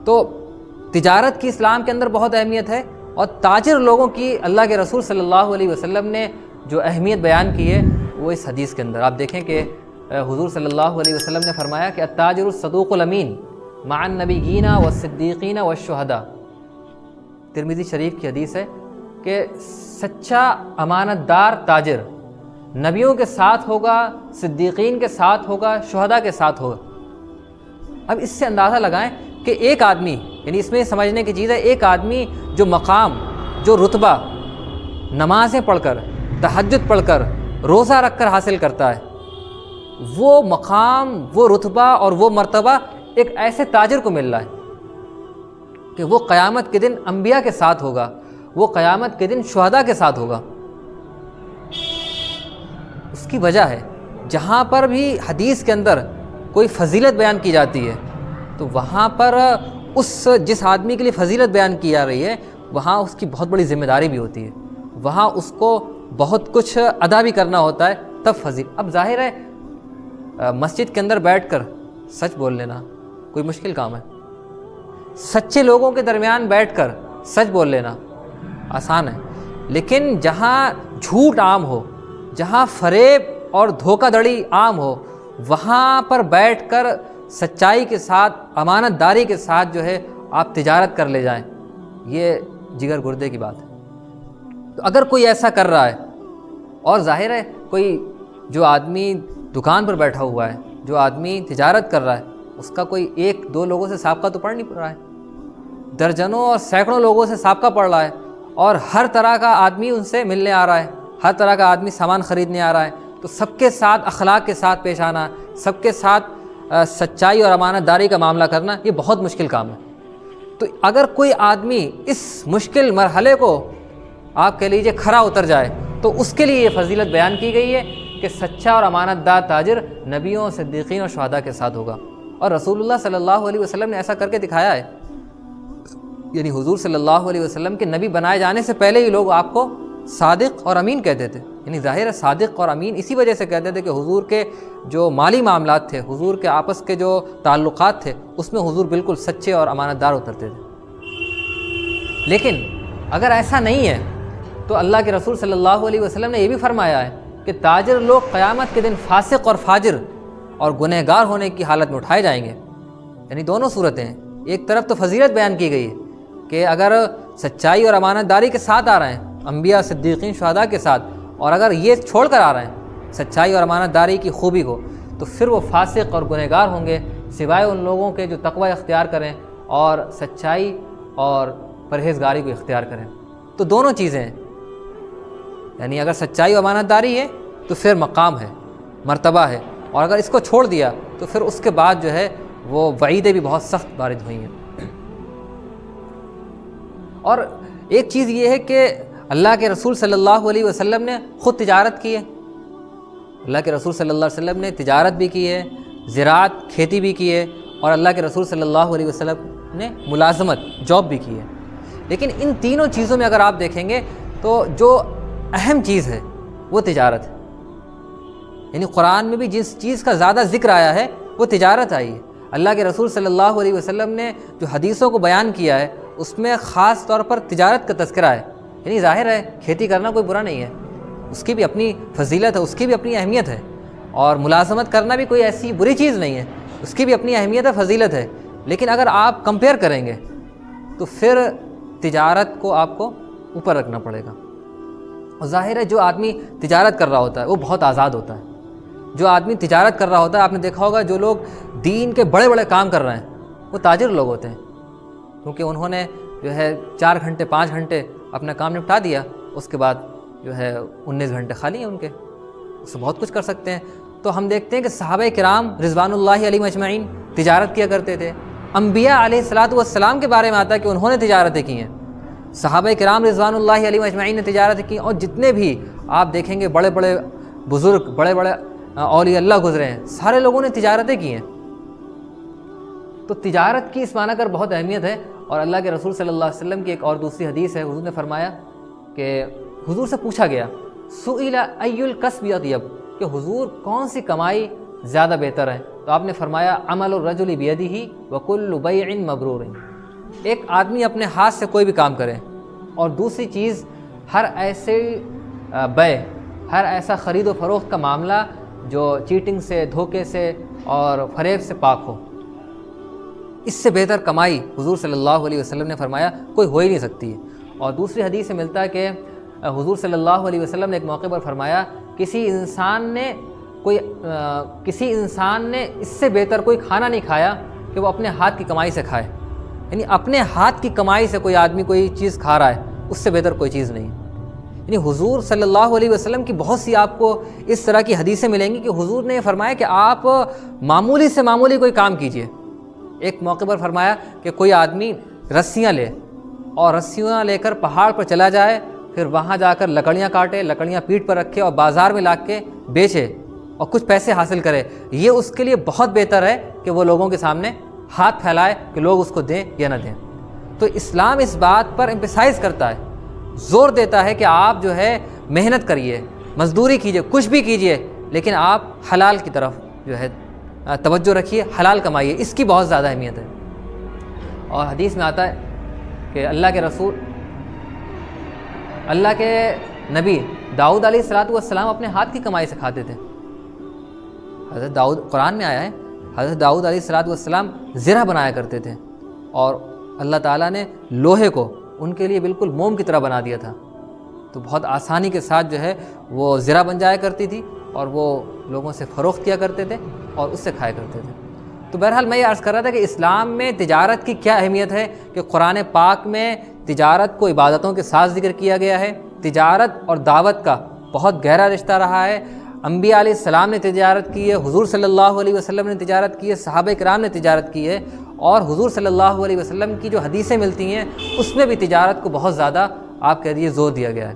تو تجارت کی اسلام کے اندر بہت اہمیت ہے، اور تاجر لوگوں کی اللہ کے رسول صلی اللہ علیہ وسلم نے جو اہمیت بیان کی ہے وہ اس حدیث کے اندر آپ دیکھیں کہ حضور صلی اللہ علیہ وسلم نے فرمایا کہ التاجر الصدوق الامین مع النبیین والصدیقین والشہداء، ترمذی شریف کی حدیث ہے کہ سچا امانت دار تاجر نبیوں کے ساتھ ہوگا، صدیقین کے ساتھ ہوگا، شہداء کے ساتھ ہوگا۔ اب اس سے اندازہ لگائیں کہ ایک آدمی، یعنی اس میں سمجھنے کی چیز ہے، ایک آدمی جو مقام، جو رتبہ نمازیں پڑھ کر، تہجد پڑھ کر، روزہ رکھ کر حاصل کرتا ہے، وہ مقام، وہ رتبہ اور وہ مرتبہ ایک ایسے تاجر کو مل رہا ہے کہ وہ قیامت کے دن انبیاء کے ساتھ ہوگا، وہ قیامت کے دن شہداء کے ساتھ ہوگا۔ اس کی وجہ ہے جہاں پر بھی حدیث کے اندر کوئی فضیلت بیان کی جاتی ہے تو وہاں پر جس آدمی کے لیے فضیلت بیان کی جا رہی ہے وہاں اس کی بہت بڑی ذمہ داری بھی ہوتی ہے، وہاں اس کو بہت کچھ ادا بھی کرنا ہوتا ہے، تب فضیلت۔ اب ظاہر ہے مسجد کے اندر بیٹھ کر سچ بول لینا کوئی مشکل کام ہے، سچے لوگوں کے درمیان بیٹھ کر سچ بول لینا آسان ہے، لیکن جہاں جھوٹ عام ہو، جہاں فریب اور دھوکہ دھڑی عام ہو، وہاں پر بیٹھ کر سچائی کے ساتھ، امانت داری کے ساتھ جو ہے آپ تجارت کر لے جائیں، یہ جگر گردے کی بات ہے۔ تو اگر کوئی ایسا کر رہا ہے، اور ظاہر ہے کوئی جو آدمی دکان پر بیٹھا ہوا ہے، جو آدمی تجارت کر رہا ہے، اس کا کوئی ایک دو لوگوں سے سابقہ تو پڑھ نہیں پڑ رہا ہے، درجنوں اور سینکڑوں لوگوں سے سابقہ پڑھ رہا ہے، اور ہر طرح کا آدمی ان سے ملنے آ رہا ہے، ہر طرح کا آدمی سامان خریدنے آ رہا ہے، تو سب کے ساتھ اخلاق کے ساتھ پیش آنا، سب کے ساتھ سچائی اور امانت داری کا معاملہ کرنا، یہ بہت مشکل کام ہے۔ تو اگر کوئی آدمی اس مشکل مرحلے کو آپ کہہ لیجیے کھرا اتر جائے تو اس کے لیے یہ فضیلت بیان کی گئی ہے کہ سچا اور امانت دار تاجر نبیوں، صدیقین اور شہداء کے ساتھ ہوگا، اور رسول اللہ صلی اللہ علیہ وسلم نے ایسا کر کے دکھایا ہے، یعنی حضور صلی اللہ علیہ وسلم کے نبی بنائے جانے سے پہلے ہی لوگ آپ کو صادق اور امین کہتے تھے، یعنی ظاہر ہے صادق اور امین اسی وجہ سے کہتے تھے کہ حضور کے جو مالی معاملات تھے، حضور کے آپس کے جو تعلقات تھے، اس میں حضور بالکل سچے اور امانت دار اترتے تھے۔ لیکن اگر ایسا نہیں ہے تو اللہ کے رسول صلی اللہ علیہ وسلم نے یہ بھی فرمایا ہے کہ تاجر لوگ قیامت کے دن فاسق اور فاجر اور گنہگار ہونے کی حالت میں اٹھائے جائیں گے، یعنی دونوں صورتیں ہیں۔ ایک طرف تو فضیلت بیان کی گئی ہے کہ اگر سچائی اور امانت داری کے ساتھ آ رہے ہیں، انبیاء، صدیقین، شہداء کے ساتھ، اور اگر یہ چھوڑ کر آ رہے ہیں سچائی اور امانت داری کی خوبی کو، تو پھر وہ فاسق اور گنہگار ہوں گے، سوائے ان لوگوں کے جو تقوی اختیار کریں اور سچائی اور پرہیزگاری کو اختیار کریں۔ تو دونوں چیزیں ہیں، یعنی اگر سچائی و امانت داری ہے تو پھر مقام ہے، مرتبہ ہے، اور اگر اس کو چھوڑ دیا تو پھر اس کے بعد جو ہے وہ وعیدیں بھی بہت سخت وارد ہوئی ہیں۔ اور ایک چیز یہ ہے کہ اللہ کے رسول صلی اللہ علیہ وسلم نے خود تجارت کی ہے، اللہ کے رسول صلی اللہ علیہ وسلم نے تجارت بھی کی ہے، زراعت، کھیتی بھی کی ہے، اور اللہ کے رسول صلی اللہ علیہ وسلم نے ملازمت، جاب بھی کی ہے۔ لیکن ان تینوں چیزوں میں اگر آپ دیکھیں گے تو جو اہم چیز ہے وہ تجارت ہے، یعنی قرآن میں بھی جس چیز کا زیادہ ذکر آیا ہے وہ تجارت آئی ہے۔ اللہ کے رسول صلی اللہ علیہ وسلم نے جو حدیثوں کو بیان کیا ہے اس میں خاص طور پر تجارت کا تذکرہ ہے، یعنی ظاہر ہے کھیتی کرنا کوئی برا نہیں ہے، اس کی بھی اپنی فضیلت ہے، اس کی بھی اپنی اہمیت ہے، اور ملازمت کرنا بھی کوئی ایسی بری چیز نہیں ہے، اس کی بھی اپنی اہمیت ہے، فضیلت ہے۔ لیکن اگر آپ کمپیئر کریں گے تو پھر تجارت کو آپ کو اوپر رکھنا پڑے گا، اور ظاہر ہے جو آدمی تجارت کر رہا ہوتا ہے وہ بہت آزاد ہوتا ہے۔ جو آدمی تجارت کر رہا ہوتا ہے، آپ نے دیکھا ہوگا جو لوگ دین کے بڑے بڑے کام کر رہے ہیں وہ تاجر لوگ ہوتے ہیں، کیونکہ انہوں نے جو ہے 4 گھنٹے 5 گھنٹے اپنا کام نپٹا دیا، اس کے بعد جو ہے 19 گھنٹے خالی ہیں ان کے، اس سے بہت کچھ کر سکتے ہیں۔ تو ہم دیکھتے ہیں کہ صحابہ کرام رضوان اللہ علیہم اجمعین تجارت کیا کرتے تھے، انبیاء علیہ الصلاۃ والسلام کے بارے میں آتا ہے کہ انہوں نے تجارتیں کی ہیں، صحابہ کرام رضوان اللہ علیہم اجمعین نے تجارتیں کی، اور جتنے بھی آپ دیکھیں گے بڑے بڑے بزرگ، بڑے بڑے اولیاء اللہ گزرے ہیں، سارے لوگوں نے تجارتیں کی ہیں۔ تو تجارت کی اس معنی کر بہت اہمیت ہے، اور اللہ کے رسول صلی اللہ علیہ وسلم کی ایک اور دوسری حدیث ہے، حضور نے فرمایا کہ حضور سے پوچھا گیا سئل ای الکسب اطیب، کہ حضور کون سی کمائی زیادہ بہتر ہے؟ تو آپ نے فرمایا عمل الرجل بیدہ وکل بیع مبرور، ایک آدمی اپنے ہاتھ سے کوئی بھی کام کرے، اور دوسری چیز ہر ایسے ہر ایسا خرید و فروخت کا معاملہ جو چیٹنگ سے، دھوکے سے اور فریب سے پاک ہو، اس سے بہتر کمائی حضور صلی اللہ علیہ وسلم نے فرمایا کوئی ہو ہی نہیں سکتی ہے۔ اور دوسری حدیث سے ملتا ہے کہ حضور صلی اللہ علیہ وسلم نے ایک موقع پر فرمایا کسی انسان نے اس سے بہتر کوئی کھانا نہیں کھایا کہ وہ اپنے ہاتھ کی کمائی سے کھائے، یعنی اپنے ہاتھ کی کمائی سے کوئی آدمی کوئی چیز کھا رہا ہے، اس سے بہتر کوئی چیز نہیں۔ یعنی حضور صلی اللہ علیہ وسلم کی بہت سی آپ کو اس طرح کی حدیثیں ملیں گی کہ حضور نے یہ فرمایا کہ آپ معمولی سے معمولی کوئی کام کیجئے۔ ایک موقع پر فرمایا کہ کوئی آدمی رسیاں لے اور رسیاں لے کر پہاڑ پر چلا جائے، پھر وہاں جا کر لکڑیاں کاٹے، لکڑیاں پیٹھ پر رکھے اور بازار میں لا کے بیچے اور کچھ پیسے حاصل کرے، یہ اس کے لیے بہت بہتر ہے کہ وہ لوگوں کے سامنے ہاتھ پھیلائے کہ لوگ اس کو دیں یا نہ دیں۔ تو اسلام اس بات پر ایمفیسائز کرتا ہے، زور دیتا ہے کہ آپ جو ہے محنت کریے، مزدوری کیجئے، کچھ بھی کیجئے، لیکن آپ حلال کی طرف جو ہے توجہ رکھیے، حلال کمائیے، اس کی بہت زیادہ اہمیت ہے۔ اور حدیث میں آتا ہے کہ اللہ کے نبی داؤد علیہ السلام اپنے ہاتھ کی کمائی سے کھاتے تھے۔ حضرت داؤد، قرآن میں آیا ہے، حضرت داؤد علیہ السلام زرہ بنایا کرتے تھے، اور اللہ تعالیٰ نے لوہے کو ان کے لیے بالکل موم کی طرح بنا دیا تھا، تو بہت آسانی کے ساتھ جو ہے وہ زرہ بن جایا کرتی تھی اور وہ لوگوں سے فروخت کیا کرتے تھے اور اس سے کھایا کرتے تھے۔ تو بہرحال میں یہ عرض کر رہا تھا کہ اسلام میں تجارت کی کیا اہمیت ہے، کہ قرآن پاک میں تجارت کو عبادتوں کے ساتھ ذکر کیا گیا ہے۔ تجارت اور دعوت کا بہت گہرا رشتہ رہا ہے۔ انبیاء علیہ السلام نے تجارت کی ہے، حضور صلی اللہ علیہ وسلم نے تجارت کی ہے، صحابہ کرام نے تجارت کی ہے، اور حضور صلی اللہ علیہ وسلم کی جو حدیثیں ملتی ہیں اس میں بھی تجارت کو بہت زیادہ آپ کہہ دیجیے زور دیا گیا ہے۔